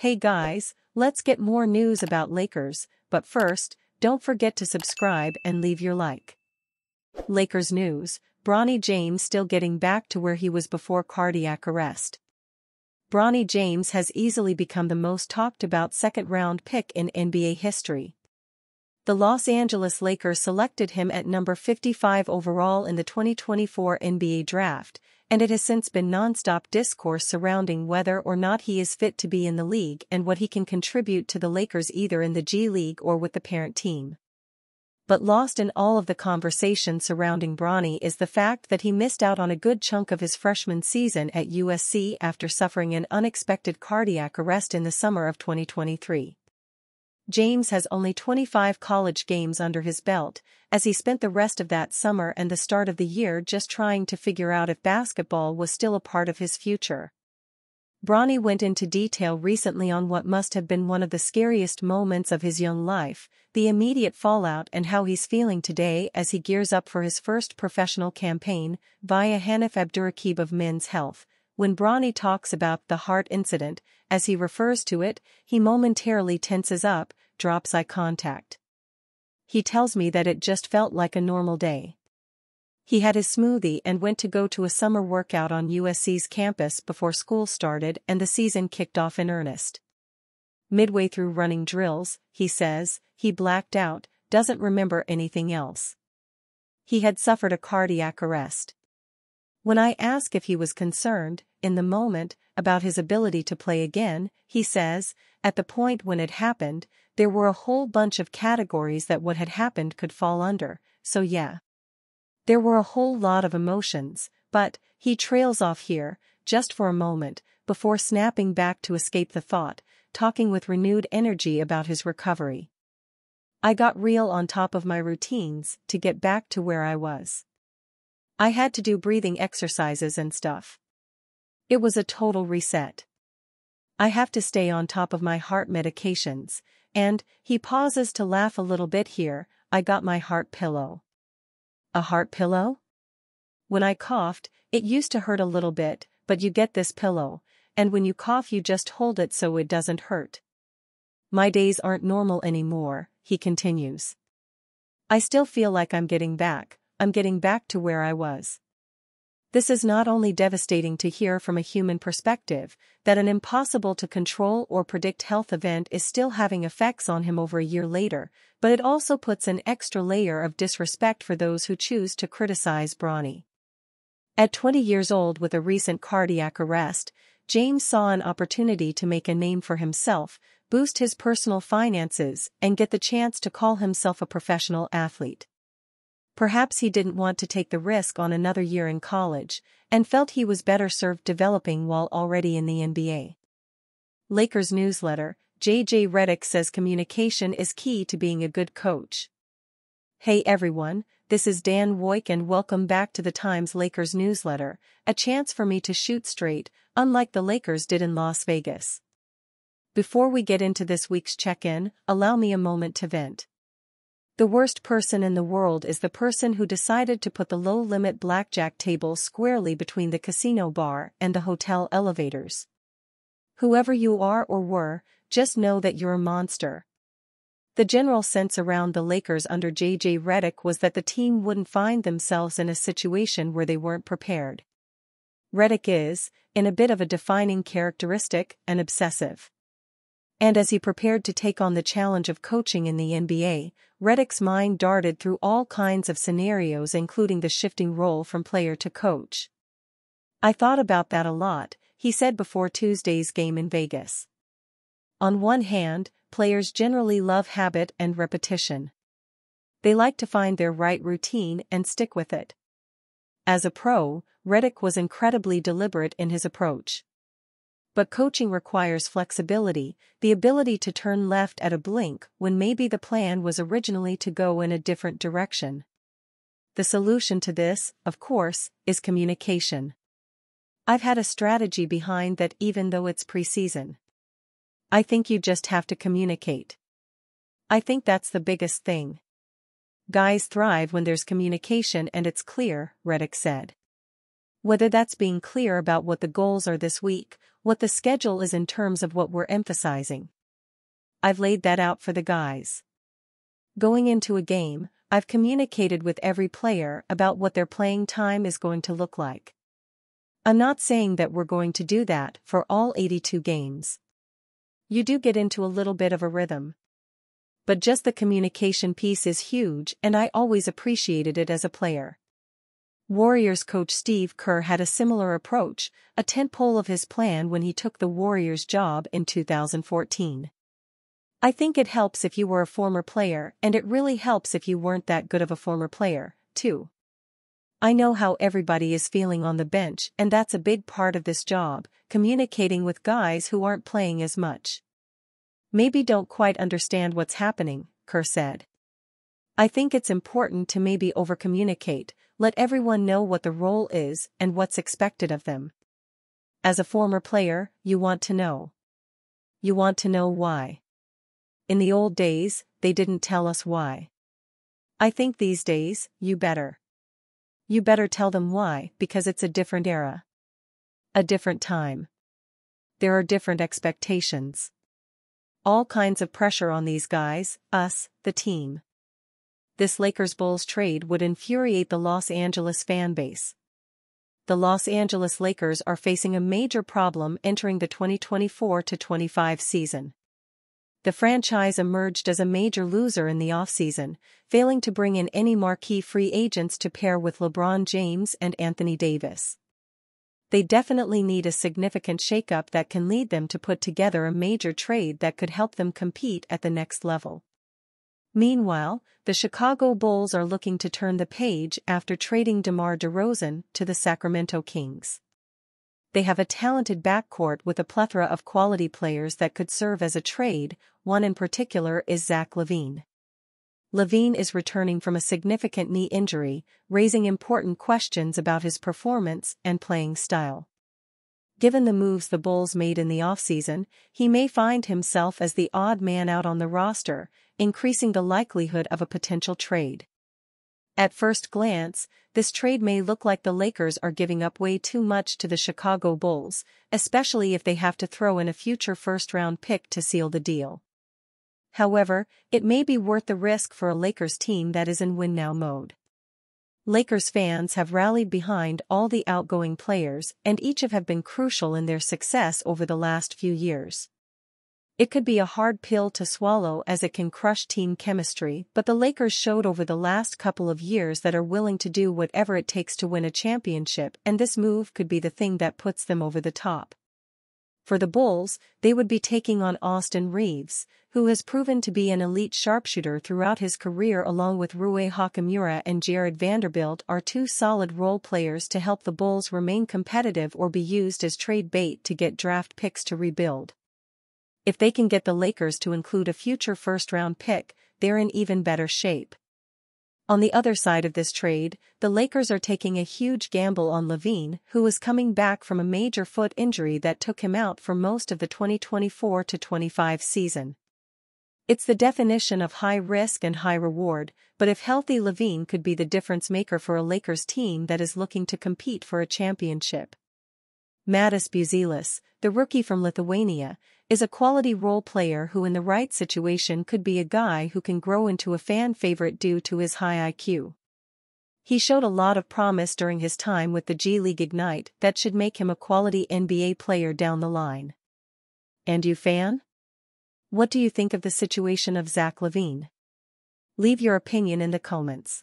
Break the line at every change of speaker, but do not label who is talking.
Hey guys, let's get more news about Lakers, but first, don't forget to subscribe and leave your like. Lakers news: Bronny James still getting back to where he was before cardiac arrest. Bronny James has easily become the most talked about second-round pick in NBA history. The Los Angeles Lakers selected him at number 55 overall in the 2024 NBA Draft, and it has since been non-stop discourse surrounding whether or not he is fit to be in the league and what he can contribute to the Lakers either in the G League or with the parent team. But lost in all of the conversation surrounding Bronny is the fact that he missed out on a good chunk of his freshman season at USC after suffering an unexpected cardiac arrest in the summer of 2023. James has only 25 college games under his belt, as he spent the rest of that summer and the start of the year just trying to figure out if basketball was still a part of his future. Bronny went into detail recently on what must have been one of the scariest moments of his young life, the immediate fallout, and how he's feeling today as he gears up for his first professional campaign, via Hanif Abdurraqib of Men's Health. When Bronny talks about the heart incident, as he refers to it, he momentarily tenses up, drops eye contact. He tells me that it just felt like a normal day. He had his smoothie and went to go to a summer workout on USC's campus before school started and the season kicked off in earnest. Midway through running drills, he says, he blacked out, doesn't remember anything else. He had suffered a cardiac arrest. When I ask if he was concerned, in the moment, about his ability to play again, he says, at the point when it happened, there were a whole bunch of categories that what had happened could fall under, so yeah. There were a whole lot of emotions, but, he trails off here, just for a moment, before snapping back to escape the thought, talking with renewed energy about his recovery. I got real on top of my routines to get back to where I was. I had to do breathing exercises and stuff. It was a total reset. I have to stay on top of my heart medications, and, he pauses to laugh a little bit here, I got my heart pillow. A heart pillow? When I coughed, it used to hurt a little bit, but you get this pillow, and when you cough you just hold it so it doesn't hurt. My days aren't normal anymore, he continues. I still feel like I'm getting back to where I was. This is not only devastating to hear from a human perspective, that an impossible to control or predict health event is still having effects on him over a year later, but it also puts an extra layer of disrespect for those who choose to criticize Bronny. At 20 years old with a recent cardiac arrest, James saw an opportunity to make a name for himself, boost his personal finances, and get the chance to call himself a professional athlete. Perhaps he didn't want to take the risk on another year in college, and felt he was better served developing while already in the NBA. Lakers newsletter: JJ Redick says communication is key to being a good coach. Hey everyone, this is Dan Woik and welcome back to the Times Lakers newsletter, a chance for me to shoot straight, unlike the Lakers did in Las Vegas. Before we get into this week's check-in, allow me a moment to vent. The worst person in the world is the person who decided to put the low-limit blackjack table squarely between the casino bar and the hotel elevators. Whoever you are or were, just know that you're a monster. The general sense around the Lakers under JJ Redick was that the team wouldn't find themselves in a situation where they weren't prepared. Redick is, in a bit of a defining characteristic, an obsessive. And as he prepared to take on the challenge of coaching in the NBA, Redick's mind darted through all kinds of scenarios including the shifting role from player to coach. I thought about that a lot, he said before Tuesday's game in Vegas. On one hand, players generally love habit and repetition. They like to find their right routine and stick with it. As a pro, Redick was incredibly deliberate in his approach. But coaching requires flexibility, the ability to turn left at a blink when maybe the plan was originally to go in a different direction. The solution to this, of course, is communication. I've had a strategy behind that even though it's preseason. I think you just have to communicate. I think that's the biggest thing. Guys thrive when there's communication and it's clear, Redick said. Whether that's being clear about what the goals are this week, what the schedule is in terms of what we're emphasizing. I've laid that out for the guys. Going into a game, I've communicated with every player about what their playing time is going to look like. I'm not saying that we're going to do that for all 82 games. You do get into a little bit of a rhythm. But just the communication piece is huge, and I always appreciated it as a player. Warriors coach Steve Kerr had a similar approach, a tentpole of his plan when he took the Warriors job in 2014. I think it helps if you were a former player, and it really helps if you weren't that good of a former player, too. I know how everybody is feeling on the bench, and that's a big part of this job, communicating with guys who aren't playing as much. Maybe don't quite understand what's happening, Kerr said. I think it's important to maybe over-communicate, let everyone know what the role is and what's expected of them. As a former player, you want to know. You want to know why. In the old days, they didn't tell us why. I think these days, you better. You better tell them why, because it's a different era. A different time. There are different expectations. All kinds of pressure on these guys, us, the team. This Lakers-Bulls trade would infuriate the Los Angeles fan base. The Los Angeles Lakers are facing a major problem entering the 2024-25 season. The franchise emerged as a major loser in the offseason, failing to bring in any marquee free agents to pair with LeBron James and Anthony Davis. They definitely need a significant shakeup that can lead them to put together a major trade that could help them compete at the next level. Meanwhile, the Chicago Bulls are looking to turn the page after trading DeMar DeRozan to the Sacramento Kings. They have a talented backcourt with a plethora of quality players that could serve as a trade. One in particular is Zach LaVine. LaVine is returning from a significant knee injury, raising important questions about his performance and playing style. Given the moves the Bulls made in the offseason, he may find himself as the odd man out on the roster, increasing the likelihood of a potential trade. At first glance, this trade may look like the Lakers are giving up way too much to the Chicago Bulls, especially if they have to throw in a future first-round pick to seal the deal. However, it may be worth the risk for a Lakers team that is in win-now mode. Lakers fans have rallied behind all the outgoing players, and each have been crucial in their success over the last few years. It could be a hard pill to swallow as it can crush team chemistry, but the Lakers showed over the last couple of years that are willing to do whatever it takes to win a championship, and this move could be the thing that puts them over the top. For the Bulls, they would be taking on Austin Reeves, who has proven to be an elite sharpshooter throughout his career, along with Rui Hachimura and Jared Vanderbilt are two solid role players to help the Bulls remain competitive or be used as trade bait to get draft picks to rebuild. If they can get the Lakers to include a future first-round pick, they're in even better shape. On the other side of this trade, the Lakers are taking a huge gamble on LaVine, who is coming back from a major foot injury that took him out for most of the 2024-25 season. It's the definition of high risk and high reward, but if healthy, LaVine could be the difference maker for a Lakers team that is looking to compete for a championship. Matas Buzelis, the rookie from Lithuania, is a quality role player who in the right situation could be a guy who can grow into a fan favorite due to his high IQ. He showed a lot of promise during his time with the G League Ignite that should make him a quality NBA player down the line. And you, fan? What do you think of the situation of Zach LaVine? Leave your opinion in the comments.